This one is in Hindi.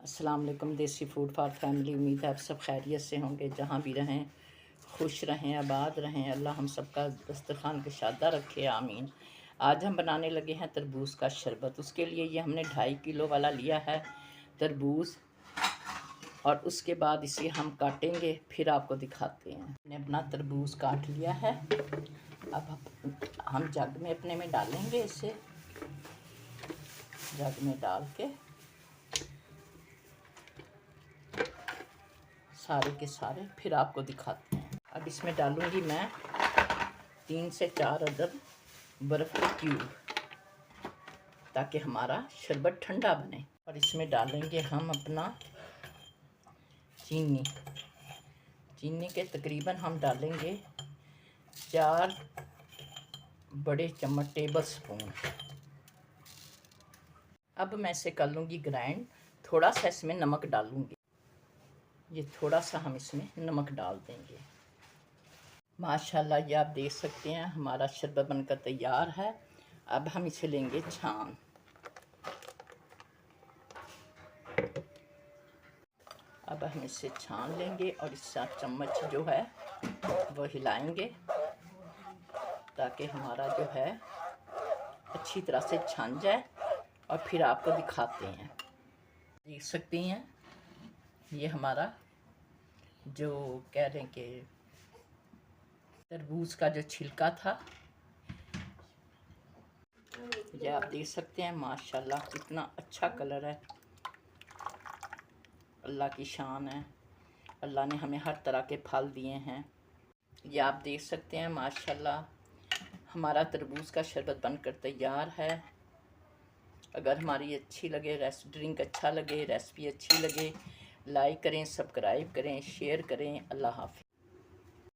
अस्सलाम वालेकुम। देसी फूड फॉर फैमिली। उम्मीद है आप सब खैरियत से होंगे, जहाँ भी रहें खुश रहें, आबाद रहें। अल्लाह हम सबका दस्तरखान कशादा रखे, आमीन। आज हम बनाने लगे हैं तरबूज का शरबत। उसके लिए ये हमने 2.5 किलो वाला लिया है तरबूज, और उसके बाद इसे हम काटेंगे, फिर आपको दिखाते हैं। हमने अपना तरबूज काट लिया है। अब हम जग में अपने में डालेंगे, इसे जग में डाल के सारे के सारे फिर आपको दिखाते हैं। अब इसमें डालूंगी मैं 3 से 4 अदद बर्फ़ के क्यूब, ताकि हमारा शरबत ठंडा बने। और इसमें डालेंगे हम अपना चीनी के तकरीबन हम डालेंगे 4 बड़े चम्मच टेबल स्पून। अब मैं इसे कर लूँगी ग्राइंड। थोड़ा सा इसमें नमक डालूँगी, ये थोड़ा सा हम इसमें नमक डाल देंगे। माशाल्लाह, ये आप देख सकते हैं हमारा शरबत बनकर तैयार है। अब हम इसे लेंगे छान। अब हम इसे छान लेंगे और इसका चम्मच जो है वो हिलाएंगे, ताकि हमारा जो है अच्छी तरह से छान जाए। और फिर आपको दिखाते हैं। देख सकती हैं ये हमारा जो कह रहे हैं कि तरबूज का जो छिलका था, ये आप देख सकते हैं। माशाल्लाह कितना अच्छा कलर है। अल्लाह की शान है, अल्लाह ने हमें हर तरह के फल दिए हैं। ये आप देख सकते हैं माशाल्लाह हमारा तरबूज का शरबत बनकर तैयार है। अगर हमारी अच्छी लगे ड्रिंक अच्छा लगे, रेसिपी अच्छी लगे, लाइक करें, सब्सक्राइब करें, शेयर करें। अल्लाह हाफ़िज़।